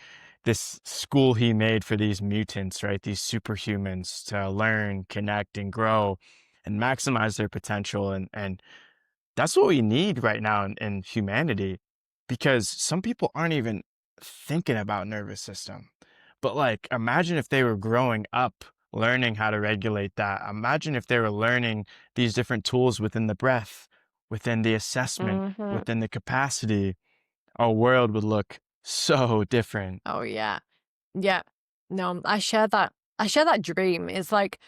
S1: this school he made for these mutants, right? These superhumans to learn, connect, and grow and maximize their potential. And that's what we need right now in humanity, because some people aren't even thinking about nervous system. But like, imagine if they were growing up learning how to regulate that. Imagine if they were learning these different tools within the breath, within the assessment,
S2: Mm-hmm.
S1: within the capacity. Our world would look so different.
S2: Oh yeah. Yeah. No, I share that. I share that dream. It's like,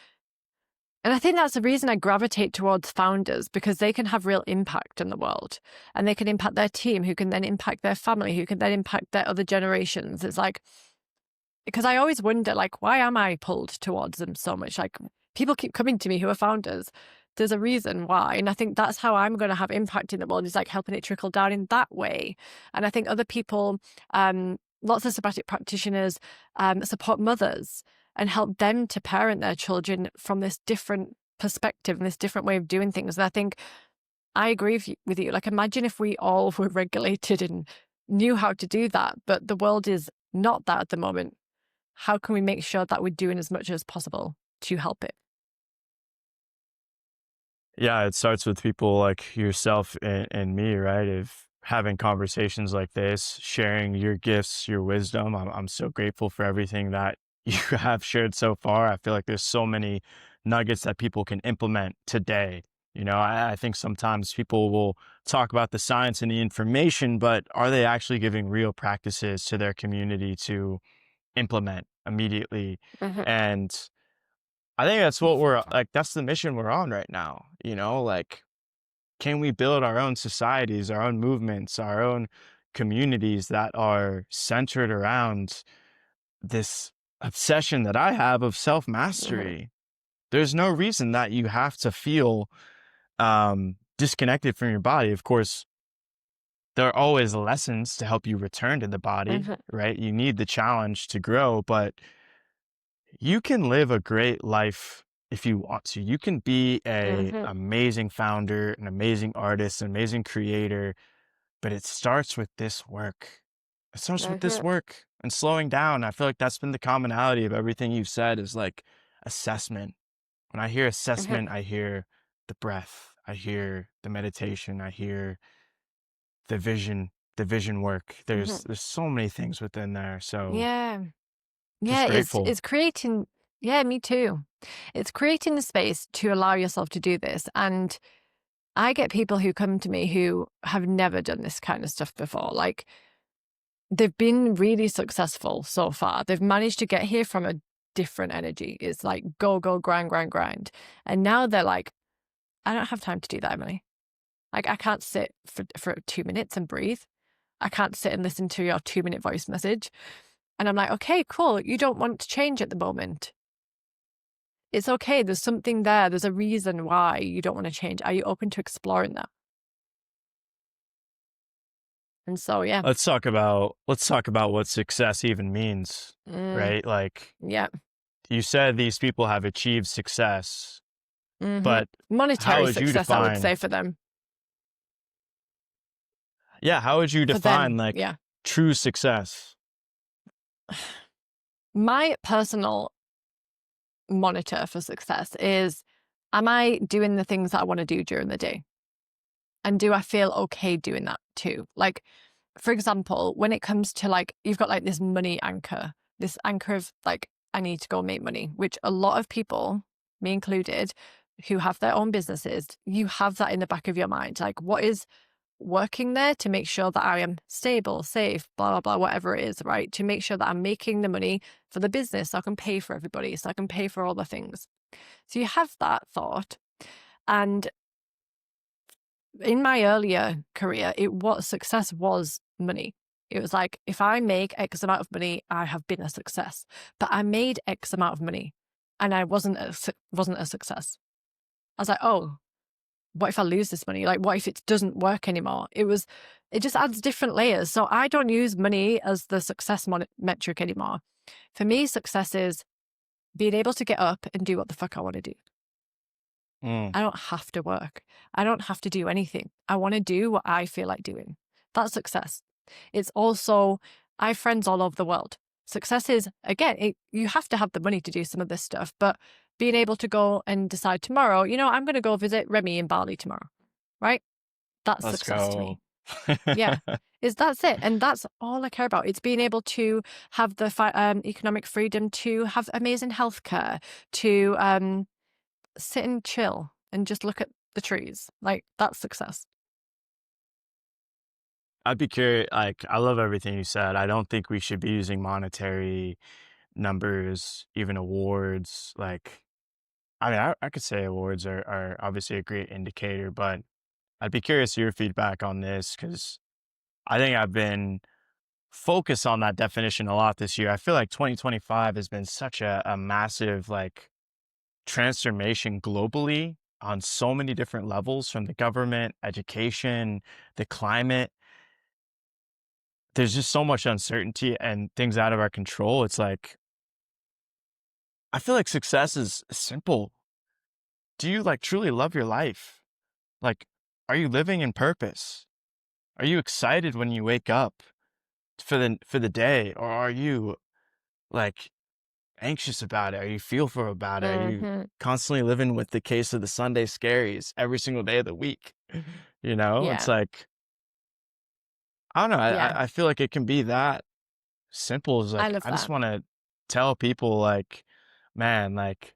S2: and I think that's the reason I gravitate towards founders, because they can have real impact in the world, and they can impact their team, who can then impact their family, who can then impact their other generations. It's like, because I always wonder, like, why am I pulled towards them so much? Like, people keep coming to me who are founders. There's a reason why. And I think that's how I'm going to have impact in the world, is like helping it trickle down in that way. And I think other people, lots of somatic practitioners, support mothers and help them to parent their children from this different perspective and this different way of doing things. And I think I agree with you. Like, imagine if we all were regulated and knew how to do that, but the world is not that at the moment. How can we make sure that we're doing as much as possible to help it?
S1: Yeah, it starts with people like yourself and me, right? Of having conversations like this, sharing your gifts, your wisdom. I'm so grateful for everything that you have shared so far. I feel like there's so many nuggets that people can implement today. You know, I think sometimes people will talk about the science and the information, but are they actually giving real practices to their community to implement immediately?
S2: Mm-hmm.
S1: And I think that's what we're like, that's the mission we're on right now. You know, like, can we build our own societies, our own movements, our own communities that are centered around this obsession that I have of self
S2: Mm-hmm.
S1: mastery? There's no reason that you have to feel disconnected from your body. Of course, there are always lessons to help you return to the body,
S2: Mm-hmm.
S1: right? You need the challenge to grow, but you can live a great life if you want to. You can be a
S2: Mm-hmm.
S1: amazing founder, an amazing artist, an amazing creator, but it starts with this work. It starts with this
S2: Mm-hmm.
S1: work and slowing down. I feel like that's been the commonality of everything you've said is like assessment. When I hear
S2: Mm-hmm.
S1: assessment, I hear the breath, I hear the meditation, I hear the vision work.
S2: Mm-hmm.
S1: There's so many things within there. So
S2: Yeah.
S1: just
S2: Yeah,
S1: grateful.
S2: it's creating, yeah, me too. It's creating the space to allow yourself to do this. And I get people who come to me who have never done this kind of stuff before. Like, they've been really successful so far. They've managed to get here from a different energy. It's like go, go, grind, grind, grind. And now they're like, I don't have time to do that, Emily. Like, I can't sit for 2 minutes and breathe. I can't sit and listen to your 2 minute voice message. And I'm like, okay, cool. You don't want to change at the moment. It's okay. There's something there. There's a reason why you don't want to change. Are you open to exploring that? And so, yeah.
S1: Let's talk about what success even means,
S2: Mm,
S1: right? Like,
S2: yeah.
S1: you said these people have achieved success,
S2: Mm-hmm.
S1: but how
S2: Monetary
S1: would you
S2: success, I would
S1: define,
S2: say, for them.
S1: yeah, how would you
S2: For
S1: define
S2: them,
S1: like
S2: yeah.
S1: true success?
S2: My personal monitor for success is, am I doing the things that I want to do during the day? And do I feel okay doing that too? Like, for example, when it comes to like, you've got like this money anchor, this anchor of like, I need to go make money, which a lot of people, me included, who have their own businesses, you have that in the back of your mind. Like, what is working there to make sure that I am stable, safe, blah, blah, blah, whatever it is, right? To make sure that I'm making the money for the business so I can pay for everybody, so I can pay for all the things. So you have that thought. And in my earlier career, success was money. It was like, if I make X amount of money, I have been a success. But I made X amount of money and I wasn't a success. I was like, oh, what if I lose this money? Like, what if it doesn't work anymore? It just adds different layers. So I don't use money as the success metric anymore. For me, success is being able to get up and do what the fuck I want to do.
S1: Mm.
S2: I don't have to work. I don't have to do anything. I want to do what I feel like doing. That's success. It's also, I have friends all over the world. Success is, again, you have to have the money to do some of this stuff, but being able to go and decide tomorrow, I'm going to go visit Remy in Bali tomorrow, right? That's
S1: Let's
S2: success to me.
S1: go.
S2: Yeah, that's it. And that's all I care about. It's being able to have the economic freedom to have amazing healthcare, to sit and chill and just look at the trees. Like, that's success.
S1: I'd be curious, like, I love everything you said. I don't think we should be using monetary numbers, even awards. Like, I mean, I could say awards are obviously a great indicator, but I'd be curious your feedback on this because I think I've been focused on that definition a lot this year. I feel like 2025 has been such a massive like transformation globally on so many different levels from the government, education, the climate. There's just so much uncertainty and things out of our control. It's like, I feel like success is simple. Do you like truly love your life? Like, are you living in purpose? Are you excited when you wake up for the day? Or are you like anxious about it? Are you fearful about it? Are you
S2: Hmm.
S1: constantly living with the case of the Sunday scaries every single day of the week? It's
S2: Yeah,
S1: like, I don't know.
S2: yeah.
S1: I feel like it can be that simple as
S2: I
S1: like,
S2: love
S1: I just
S2: that.
S1: want to tell people like, man, like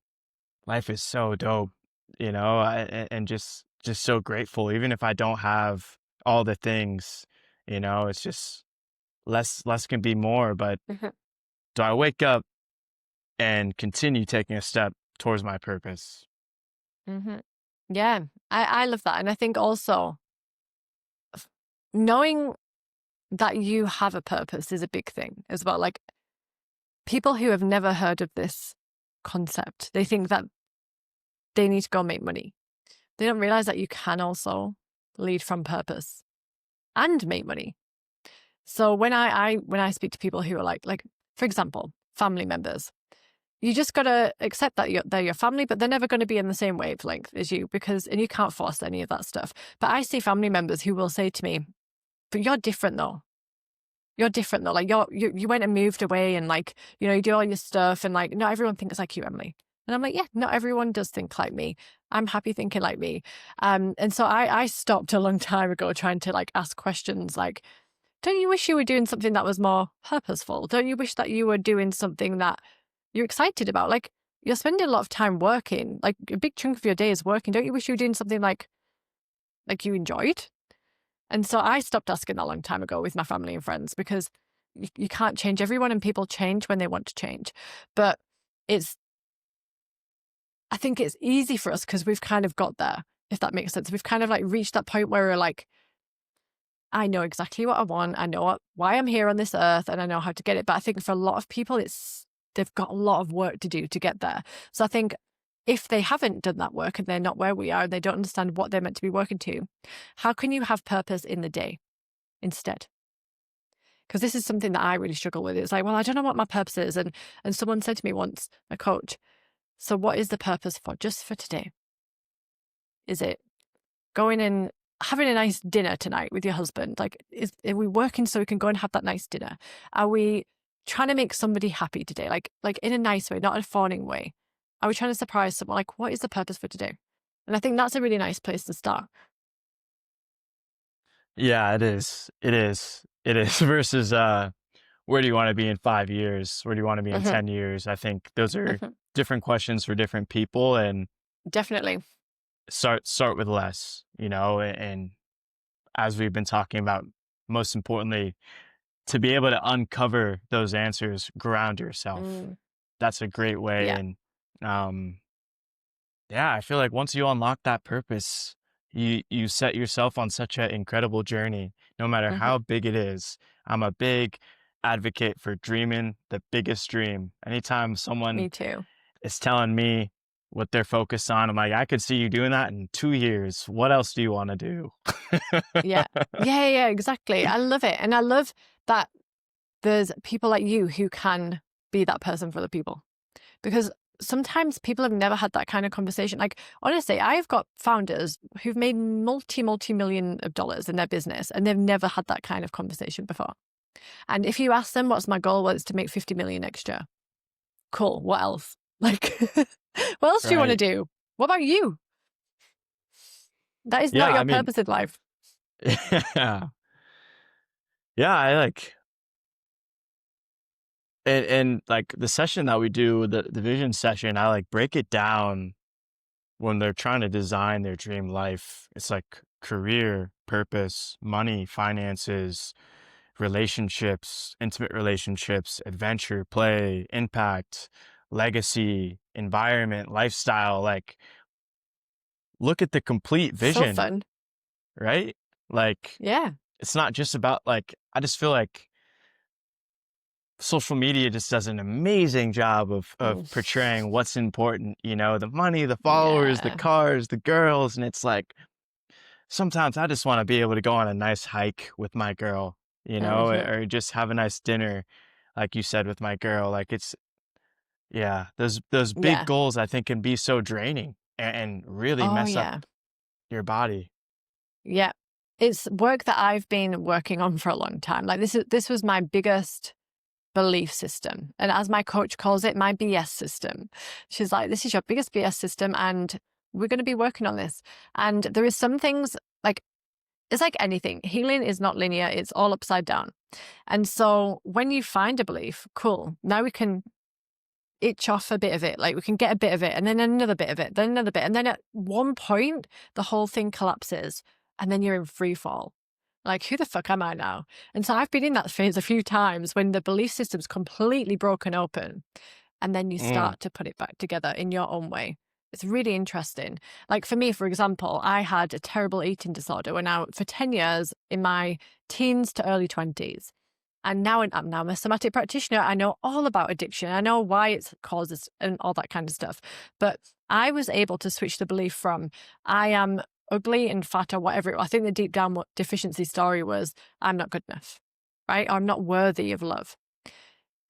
S1: life is so dope, and just so grateful. Even if I don't have all the things, it's just less can be more. But
S2: Mhm,
S1: do I wake up and continue taking a step towards my purpose?
S2: mhm. Yeah, I love that. And I think also knowing that you have a purpose is a big thing as well. Like, people who have never heard of this concept, they think that they need to go make money. They don't realize that you can also lead from purpose and make money. So when I speak to people who are like, for example, family members, you just got to accept that they're your family, but they're never going to be in the same wavelength as you and you can't force any of that stuff. But I see family members who will say to me, but you're different though. You're different though. Like, you went and moved away and like, you do all your stuff and like, not everyone thinks like you, Emily. And I'm like, yeah, not everyone does think like me. I'm happy thinking like me. And so I stopped a long time ago trying to like ask questions like, don't you wish you were doing something that was more purposeful? Don't you wish that you were doing something that you're excited about? Like, you're spending a lot of time working, like a big chunk of your day is working. Don't you wish you were doing something like you enjoyed? And so I stopped asking that a long time ago with my family and friends because you can't change everyone and people change when they want to change. But I think it's easy for us because we've kind of got there, if that makes sense. We've kind of like reached that point where we're like, I know exactly what I want. I know why I'm here on this earth and I know how to get it. But I think for a lot of people, they've got a lot of work to do to get there. So I think if they haven't done that work and they're not where we are and they don't understand what they're meant to be working to, how can you have purpose in the day instead? Because this is something that I really struggle with. It's like, well, I don't know what my purpose is. And someone said to me once, a coach, so what is the purpose for just for today? Is it going and having a nice dinner tonight with your husband? Like, are we working so we can go and have that nice dinner? Are we trying to make somebody happy today? Like in a nice way, not in a fawning way. Are we trying to surprise someone? Like, what is the purpose for today? And I think that's a really nice place to start.
S1: Yeah, it is. It is. It is versus where do you want to be in 5 years? Where do you want to be in
S2: Hmm.
S1: 10 years? I think those are
S2: Hmm.
S1: different questions for different people, and
S2: Definitely.
S1: start with less, and as we've been talking about, most importantly, to be able to uncover those answers, ground yourself.
S2: Mm,
S1: That's a great way.
S2: yeah.
S1: And um yeah, I feel like once you unlock that purpose, you set yourself on such an incredible journey, no matter
S2: Hmm.
S1: how big it is. I'm a big advocate for dreaming the biggest dream. Anytime someone
S2: Me too.
S1: is telling me what they're focused on, I'm like, I could see you doing that in 2 years. What else do you want to do?
S2: Yeah. Yeah, yeah, exactly. I love it. And I love that there's people like you who can be that person for the people. Because sometimes people have never had that kind of conversation. Like, honestly, I've got founders who've made multi million of dollars in their business and they've never had that kind of conversation before. And if you ask them, what's my goal? Well, it's to make 50 million next year. Cool. What else? Like, what else do you want to
S1: Right.
S2: do? What about you? That is
S1: Yeah,
S2: not
S1: I
S2: your
S1: mean,
S2: purpose in life.
S1: yeah. Yeah, I like and like the session that we do, the vision session, I like break it down when they're trying to design their dream life. It's like career, purpose, money, finances, relationships, intimate relationships, adventure, play, impact, legacy, environment, lifestyle. Like, look at the complete
S2: So
S1: vision,
S2: fun.
S1: right? Like,
S2: Yeah.
S1: it's not just about like, I just feel like social media just does an amazing job of
S2: Mm.
S1: portraying what's important, the money, the followers, the
S2: Yeah.
S1: cars, the girls. And it's like, sometimes I just want to be able to go on a nice hike with my girl,
S2: Hmm.
S1: or just have a nice dinner, like you said, with my girl. Like, yeah, those big
S2: Yeah.
S1: goals I think can be so draining and really
S2: Oh,
S1: mess up
S2: yeah.
S1: your body.
S2: Yeah. It's work that I've been working on for a long time. Like this was my biggest belief system. And as my coach calls it, my BS system. She's like, this is your biggest BS system and we're going to be working on this. And there is some things like it's like anything. Healing is not linear. It's all upside down. And so when you find a belief, cool. Now we can itch off a bit of it. Like we can get a bit of it and then another bit of it, then another bit. And then at one point, the whole thing collapses and then you're in free fall. Like, who the fuck am I now? And so I've been in that phase a few times when the belief system's completely broken open and then you
S1: Mm,
S2: start to put it back together in your own way. It's really interesting. Like for me, for example, I had a terrible eating disorder for 10 years in my teens to early 20s. And now I'm now a somatic practitioner. I know all about addiction. I know why it causes and all that kind of stuff. But I was able to switch the belief from I am ugly and fat or whatever. I think the deep down what deficiency story was I'm not good enough, right? Or I'm not worthy of love.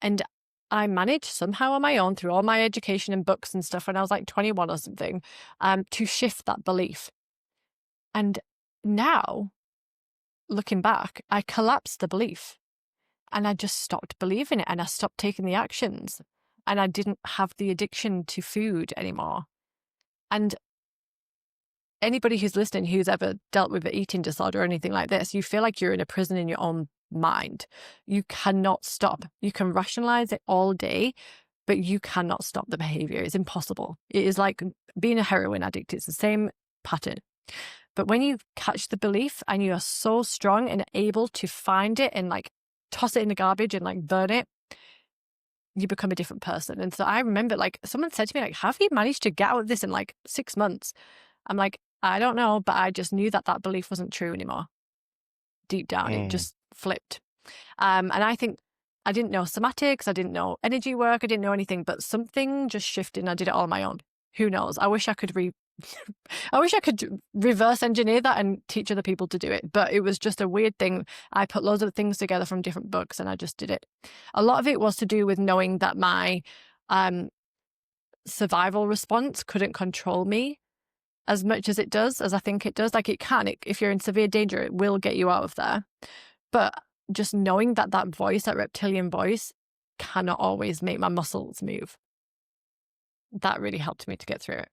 S2: And I managed somehow on my own through all my education and books and stuff when I was like 21 or something to shift that belief. And now, looking back, I collapsed the belief and I just stopped believing it and I stopped taking the actions and I didn't have the addiction to food anymore. And anybody who's listening who's ever dealt with an eating disorder or anything like this, you feel like you're in a prison in your own mind. You cannot stop. You can rationalize it all day, but you cannot stop the behavior. It's impossible. It is like being a heroin addict. It's the same pattern. But when you catch the belief and you are so strong and able to find it and like toss it in the garbage and like burn it, you become a different person. And so I remember like someone said to me, like, have you managed to get out of this in like 6 months? I'm like, I don't know, but I just knew that that belief wasn't true anymore. Deep down, it
S1: mm.
S2: just flipped. And I think I didn't know somatics, I didn't know energy work, I didn't know anything, but something just shifted and I did it all on my own. Who knows? I wish I could I wish I could reverse engineer that and teach other people to do it, but it was just a weird thing. I put loads of things together from different books and I just did it. A lot of it was to do with knowing that my um, survival response couldn't control me as much as it does, as I think it does. Like it can, if you're in severe danger, it will get you out of there. But just knowing that that voice, that reptilian voice, cannot always make my muscles move. That really helped me to get through it.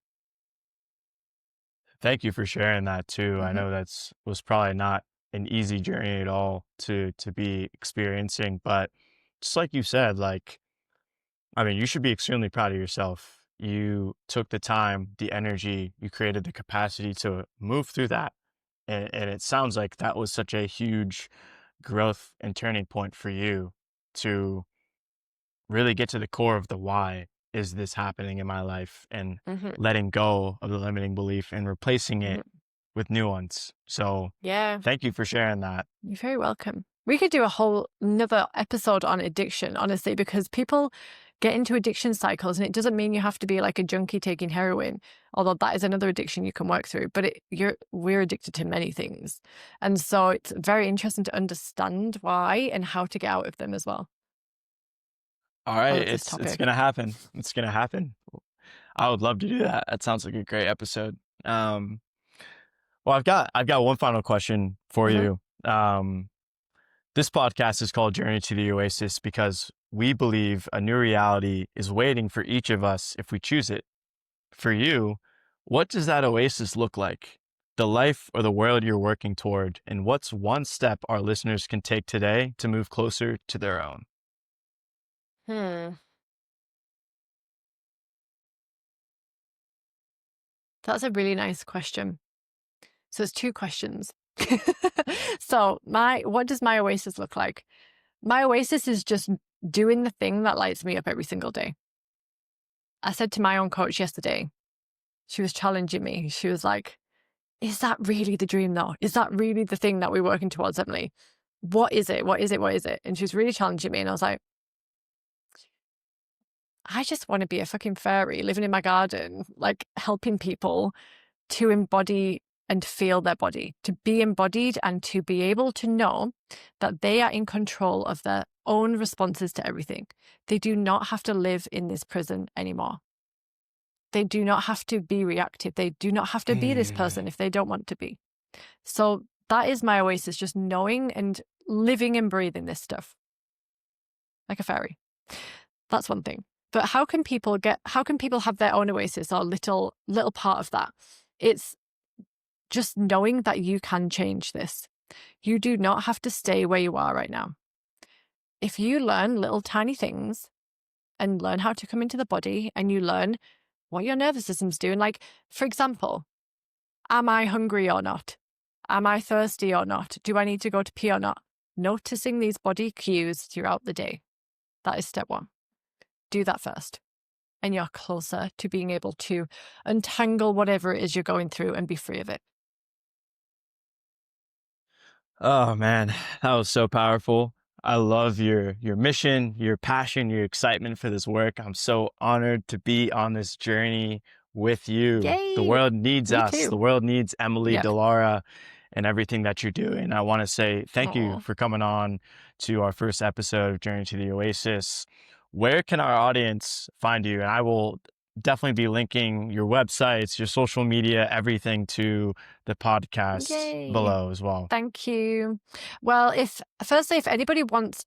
S1: Thank you for sharing that too. I
S2: Hmm.
S1: know was probably not an easy journey at all to be experiencing. But just like you said, like, I mean, you should be extremely proud of yourself. You took the time, the energy, you created the capacity to move through that. And it sounds like that was such a huge growth and turning point for you to really get to the core of the why is this happening in my life, and
S2: Hmm.
S1: letting go of the limiting belief and replacing it
S2: Hmm.
S1: with new ones. So
S2: Yeah,
S1: thank you for sharing that.
S2: you're very welcome. We could do a whole another episode on addiction, honestly, because people get into addiction cycles, and it doesn't mean you have to be like a junkie taking heroin, although that is another addiction you can work through. But we're addicted to many things, and so it's very interesting to understand why and how to get out of them as well.
S1: All
S2: I
S1: right,
S2: love this
S1: it's
S2: topic.
S1: gonna happen. It's gonna happen. I would love to do that. That sounds like a great episode. Um, well, I've got one final question for
S2: Hmm.
S1: you. This podcast is called Journey to the Oasis because we believe a new reality is waiting for each of us if we choose it. For you, what does that oasis look like? The life or the world you're working toward, and what's one step our listeners can take today to move closer to their own?
S2: Hmm. That's a really nice question. So it's two questions. So what does my oasis look like? My oasis is just doing the thing that lights me up every single day. I said to my own coach yesterday, she was challenging me. She was like, is that really the dream though? Is that really the thing that we're working towards, Emily? What is it? What is it? What is it? And she was really challenging me. And I was like, I just want to be a fucking fairy living in my garden, like helping people to embody and feel their body, to be embodied and to be able to know that they are in control of their own responses to everything. They do not have to live in this prison anymore. They do not have to be reactive. They do not have to be this
S1: Mm.
S2: person if they don't want to be. So that is my oasis, just knowing and living and breathing this stuff like a fairy. That's one thing. But how can people have their own oasis or little part of that? It's just knowing that you can change this. You do not have to stay where you are right now. If you learn little tiny things and learn how to come into the body and you learn what your nervous system's doing, like, for example, am I hungry or not? Am I thirsty or not? Do I need to go to pee or not? Noticing these body cues throughout the day. That is step one. Do that first. And you're closer to being able to untangle whatever it is you're going through and be free of it.
S1: Oh man, that was so powerful. I love your mission, your passion, your excitement for this work. I'm so honored to be on this journey with you. The
S2: Yay!
S1: world needs
S2: Me
S1: us.
S2: too.
S1: The world needs Emily
S2: Yeah.
S1: Dallara and everything that you're doing. I want to say thank you
S2: Oh,
S1: for coming on to our first episode of Journey to the Oasis. Where can our audience find you? And I will definitely be linking your websites, your social media, everything to the podcast
S2: yay.
S1: below as well.
S2: Thank you. Well, if anybody wants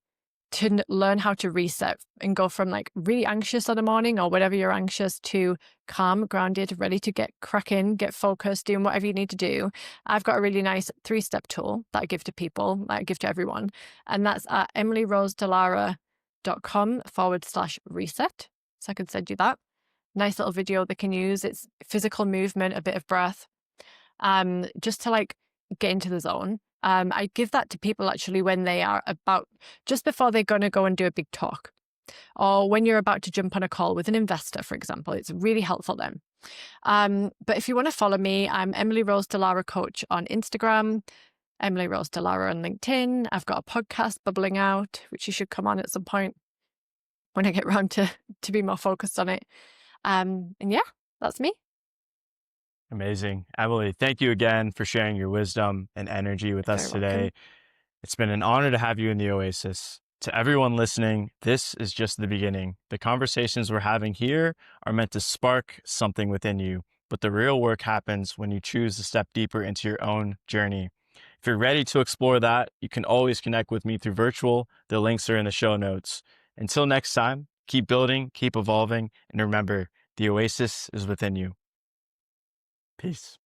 S2: to learn how to reset and go from like really anxious on the morning or whatever you're anxious to calm, grounded, ready to get cracking, get focused, doing whatever you need to do, I've got a really nice 3-step tool that I give to people, that I give to everyone. And that's at emilyrosedallara.com/reset. So I could send you that. Nice little video they can use. It's physical movement, a bit of breath, just to like get into the zone. I give that to people actually when they are about just before they're going to go and do a big talk, or when you're about to jump on a call with an investor, for example. It's really helpful then. But if you want to follow me, I'm Emily Rose Dallara Coach on Instagram, Emily Rose Dallara on LinkedIn. I've got a podcast bubbling out, which you should come on at some point when I get around to be more focused on it. And yeah, that's me.
S1: Amazing. Emily, thank you again for sharing your wisdom and energy with
S2: You're very
S1: us today.
S2: welcome.
S1: It's been an honor to have you in the Oasis. To everyone listening, this is just the beginning. The conversations we're having here are meant to spark something within you, but the real work happens when you choose to step deeper into your own journey. If you're ready to explore that, you can always connect with me through Vurtual. The links are in the show notes. Until next time, keep building, keep evolving, and remember, the Oasis is within you. Peace.